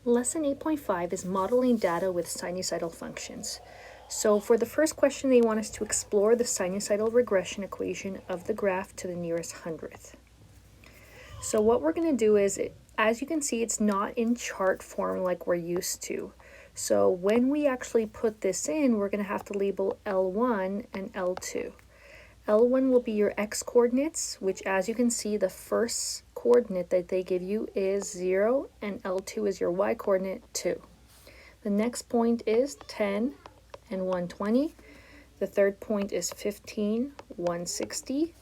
Lesson 8.5 is modeling data with sinusoidal functions. So for the first question, they want us to explore the sinusoidal regression equation of the graph to the nearest hundredth. So what we're going to do is, as you can see, it's not in chart form like we're used to. So when we actually put this in, we're going to have to label L1 and L2. L1 will be your x-coordinates, which as you can see, the first coordinate that they give you is 0, and L2 is your y-coordinate, 2. The next point is 10 and 120. The third point is 15, 160.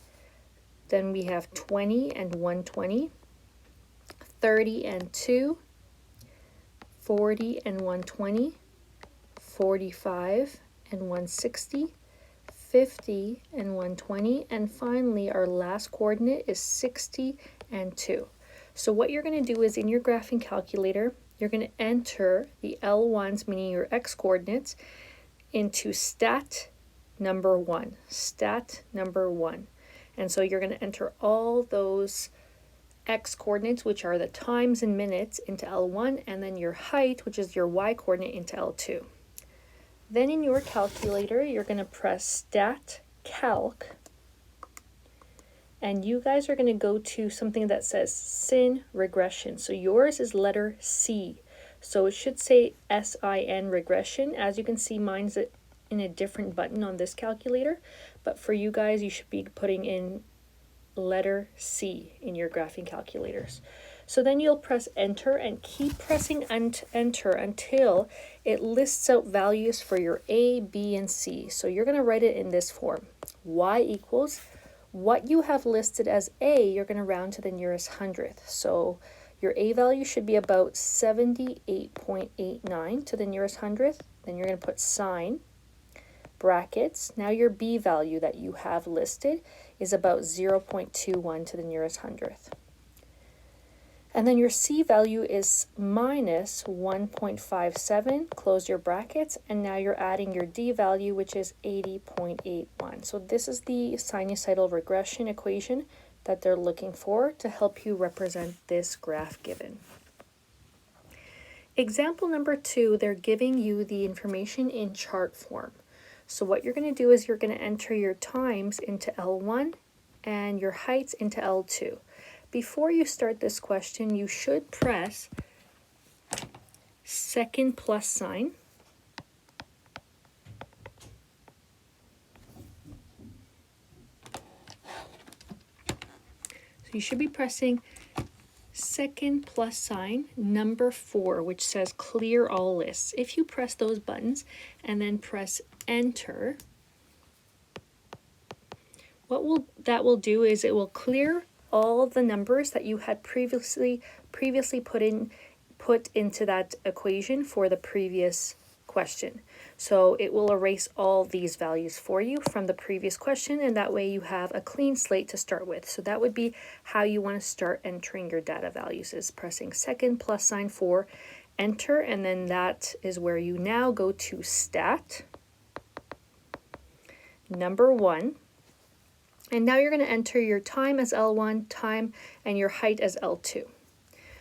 Then we have 20 and 120, 30 and 2, 40 and 120, 45 and 160, 50 and 120, and finally our last coordinate is 60 and 2. So what you're going to do is in your graphing calculator, you're going to enter the L1s, meaning your x-coordinates, into stat number 1. And so you're going to enter all those x-coordinates, which are the times and minutes, into L1, and then your height, which is your y-coordinate, into L2. Then in your calculator, you're going to press Stat Calc, and you guys are going to go to something that says Sin Regression. So yours is letter C. So it should say SIN Regression. As you can see, mine's in a different button on this calculator, but for you guys, you should be putting in letter C in your graphing calculators. So then you'll press enter and keep pressing enter until it lists out values for your A, B, and C. So you're going to write it in this form. Y equals what you have listed as A, you're going to round to the nearest hundredth. So your A value should be about 78.89 to the nearest hundredth. Then you're going to put sign, brackets. Now your B value that you have listed is about 0.21 to the nearest hundredth. And then your C value is minus 1.57, close your brackets, and now you're adding your D value, which is 80.81. So this is the sinusoidal regression equation that they're looking for to help you represent this graph given. Example number 2, they're giving you the information in chart form. So what you're going to do is you're going to enter your times into L1 and your heights into L2. Before you start this question, you should press second plus sign. So you should be pressing second plus sign number 4, which says clear all lists. If you press those buttons and then press enter, what that will do is it will clear all of the numbers that you had previously put into that equation for the previous question. So it will erase all these values for you from the previous question, and that way you have a clean slate to start with. So that would be how you want to start entering your data values, is pressing second plus sign 4, enter, and then that is where you now go to stat number 1. And now you're going to enter your time as L1, time, and your height as L2.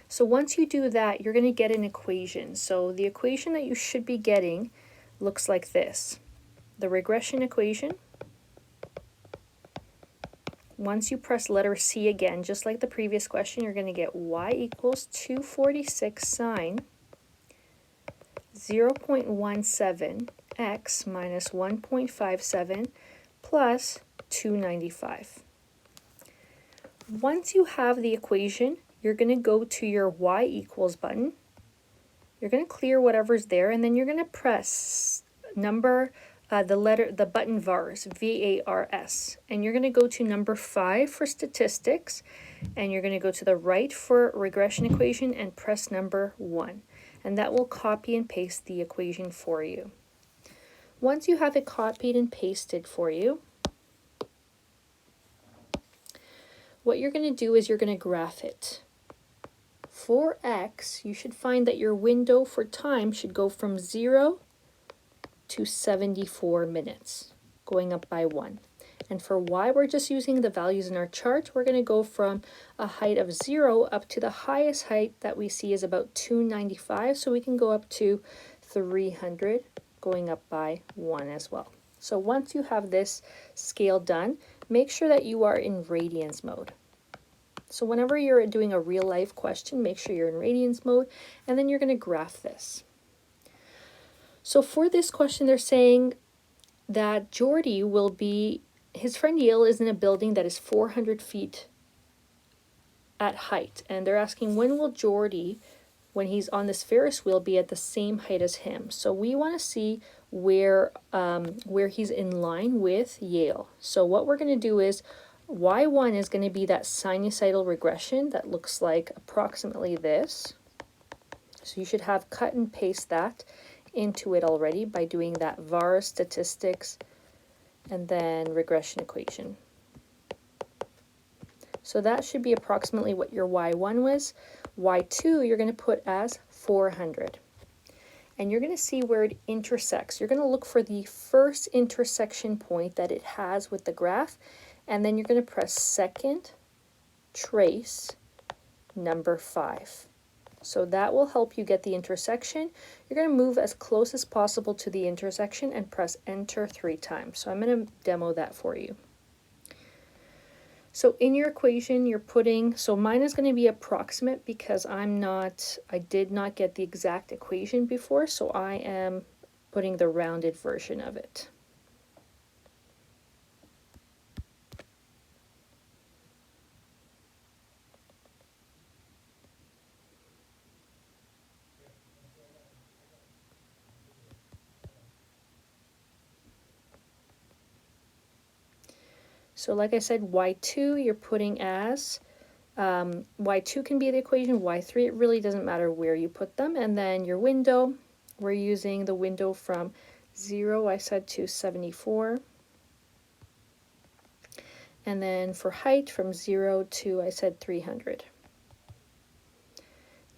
So once you do that, you're going to get an equation. So the equation that you should be getting looks like this. The regression equation. Once you press letter C again, just like the previous question, you're going to get y equals 246 sine 0.17 x minus 1.57 plus 295. Once you have the equation, you're going to go to your y equals button. You're going to clear whatever's there, and then you're going to press the button VARS, V-A-R-S, and you're going to go to number 5 for statistics, and you're going to go to the right for regression equation and press number 1, and that will copy and paste the equation for you. Once you have it copied and pasted for you, what you're going to do is you're going to graph it. For x, you should find that your window for time should go from 0 to 74 minutes, going up by 1. And for y, we're just using the values in our chart. We're going to go from a height of 0 up to the highest height that we see is about 295. So we can go up to 300, going up by 1 as well. So once you have this scale done, make sure that you are in radians mode. So whenever you're doing a real life question, make sure you're in radians mode, and then you're going to graph this. So for this question, they're saying that Jordy will be, his friend Yale is in a building that is 400 feet at height. And they're asking, when will Jordy, when he's on this Ferris wheel, be at the same height as him? So we want to see where he's in line with Yale. So what we're going to do is y1 is going to be that sinusoidal regression that looks like approximately this. So you should have cut and paste that into it already by doing that var statistics and then regression equation. So that should be approximately what your y1 was. y2 you're going to put as 400. And you're going to see where it intersects. You're going to look for the first intersection point that it has with the graph, and then you're going to press second, trace, number 5. So that will help you get the intersection. You're going to move as close as possible to the intersection and press enter 3 times. So I'm going to demo that for you. So in your equation, you're putting, so mine is going to be approximate because I did not get the exact equation before, so I am putting the rounded version of it. So like I said, y2 you're putting as, y2 can be the equation, y3, it really doesn't matter where you put them. And then your window, we're using the window from 0, I said, to 74. And then for height from 0 to, I said, 300.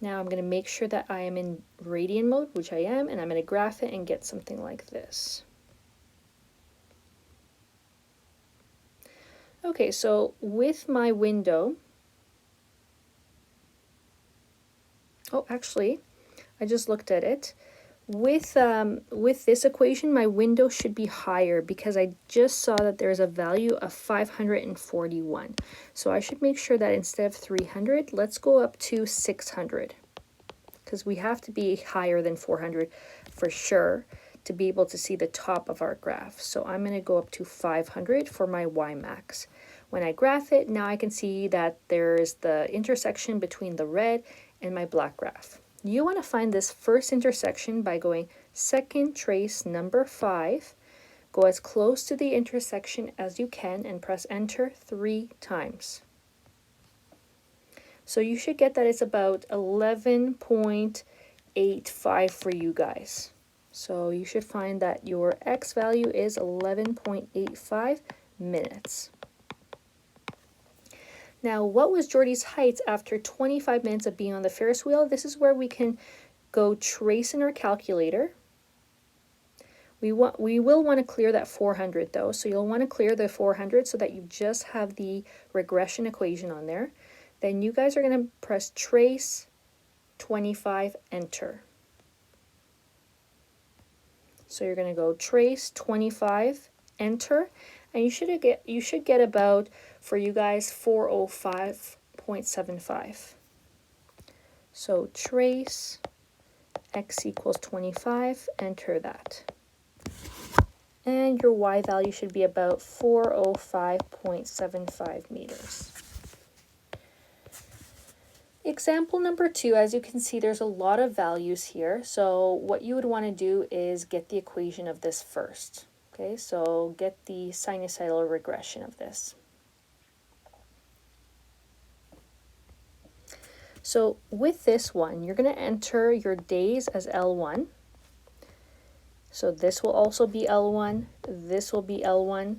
Now I'm going to make sure that I am in radian mode, which I am, and I'm going to graph it and get something like this. Okay, so with my window, oh, actually, I just looked at it. With this equation, my window should be higher because I just saw that there's a value of 541. So I should make sure that instead of 300, let's go up to 600 because we have to be higher than 400 for sure to be able to see the top of our graph. So I'm going to go up to 500 for my y max. When I graph it, now I can see that there's the intersection between the red and my black graph. You want to find this first intersection by going second, trace, number 5, go as close to the intersection as you can and press enter 3 times. So you should get that it's about 11.85 for you guys. So you should find that your x value is 11.85 minutes. Now, what was Jordy's height after 25 minutes of being on the Ferris wheel? This is where we can go trace in our calculator. We will want to clear that 400 though, so you'll want to clear the 400 so that you just have the regression equation on there. Then you guys are going to press trace 25, enter. So you're going to go trace 25, enter, and you should get about, for you guys, 405.75. So trace x equals 25, enter that. And your y value should be about 405.75 meters. Example number 2, as you can see, there's a lot of values here. So what you would want to do is get the equation of this first. Okay, so get the sinusoidal regression of this. So with this one, you're going to enter your days as L1. So this will also be L1, this will be L1.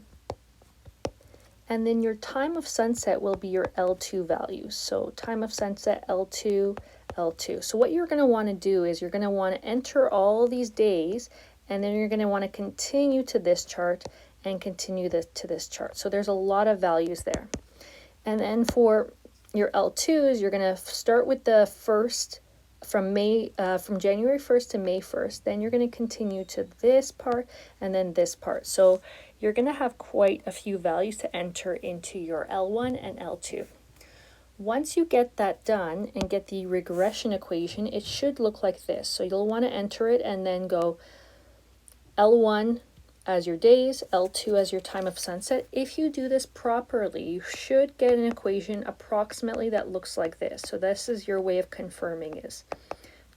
And then your time of sunset will be your L2 values. So time of sunset, L2, L2. So what you're going to want to do is you're going to want to enter all these days, and then you're going to want to continue to this chart and continue to this chart. So there's a lot of values there. And then for your L2s, you're going to start with the first from January 1st to May 1st. Then you're going to continue to this part and then this part. So you're going to have quite a few values to enter into your L1 and L2. Once you get that done and get the regression equation, it should look like this. So you'll want to enter it and then go L1 as your days, L2 as your time of sunset. If you do this properly, you should get an equation approximately that looks like this. So this is your way of confirming is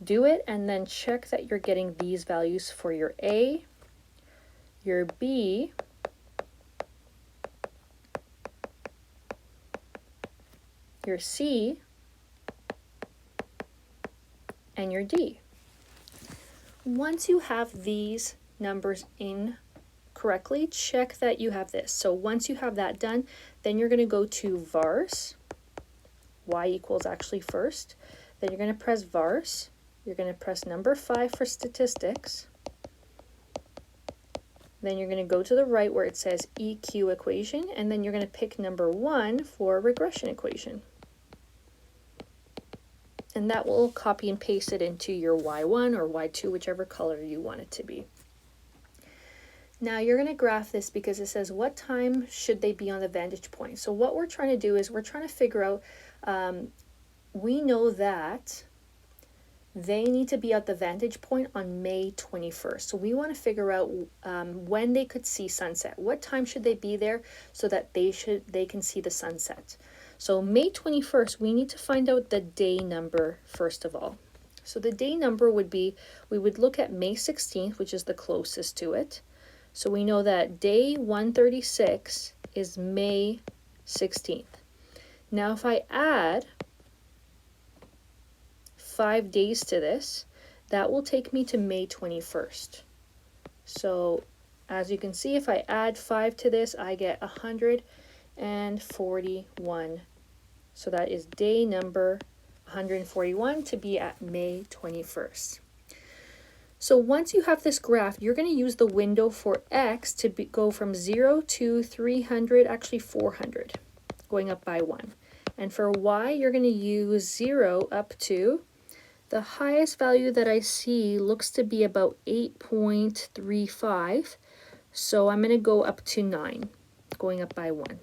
do it and then check that you're getting these values for your A, your B, your C, and your D. Once you have these numbers in correctly, check that you have this. So once you have that done, then you're going to go to vars, y equals actually first. Then you're going to press vars. You're going to press number 5 for statistics. Then you're going to go to the right where it says EQ equation, and then you're going to pick number 1 for regression equation. And that will copy and paste it into your Y1 or Y2, whichever color you want it to be. Now you're going to graph this because it says what time should they be on the vantage point. So what we're trying to do is we're trying to figure out, we know that they need to be at the vantage point on May 21st. So we want to figure out when they could see sunset. What time should they be there so that they can see the sunset? So May 21st, we need to find out the day number first of all. So the day number would be, we would look at May 16th, which is the closest to it. So we know that day 136 is May 16th. Now if I add 5 days to this, that will take me to May 21st. So as you can see, if I add 5 to this, I get 141. So that is day number 141 to be at May 21st. So once you have this graph, you're going to use the window for X to go from 0 to 300, actually 400, going up by 1. And for Y, you're going to use 0 up to, the highest value that I see looks to be about 8.35. So I'm going to go up to 9, going up by 1.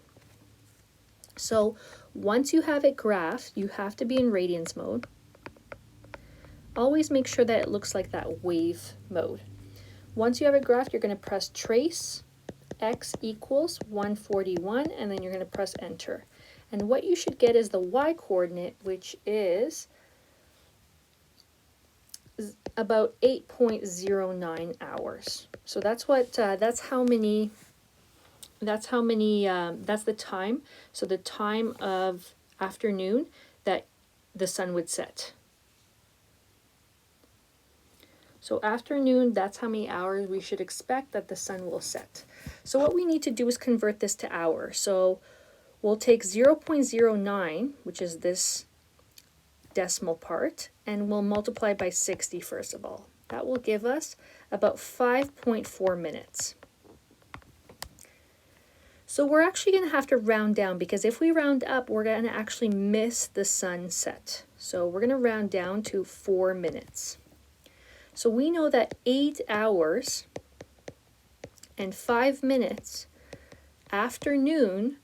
So once you have it graphed, you have to be in radians mode. Always make sure that it looks like that wave mode. Once you have it graphed, you're going to press trace, X equals 141, and then you're going to press enter. And what you should get is the Y coordinate, which is about 8.09 hours. So that's what, that's the time. So the time of afternoon that the sun would set. So afternoon, that's how many hours we should expect that the sun will set. So what we need to do is convert this to hours. So we'll take 0.09, which is this decimal part, and we'll multiply by 60 first of all. That will give us about 5.4 minutes. So we're actually going to have to round down, because if we round up, we're going to actually miss the sunset. So we're going to round down to 4 minutes. So we know that 8 hours and 5 minutes after noon,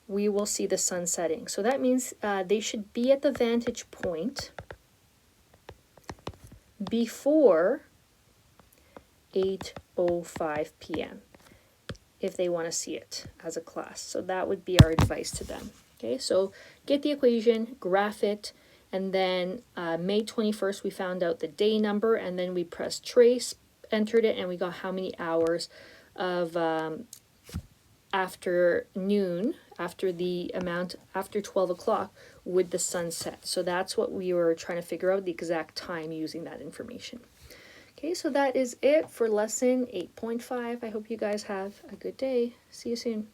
we will see the sun setting. So that means they should be at the vantage point before 8:05 p.m. if they want to see it as a class. So that would be our advice to them. Okay, so get the equation, graph it, and then May 21st, we found out the day number, and then we pressed trace, entered it, and we got how many hours of afternoon, after 12 o'clock, would the sun set. So that's what we were trying to figure out, the exact time using that information. Okay, so that is it for lesson 8.5. I hope you guys have a good day. See you soon.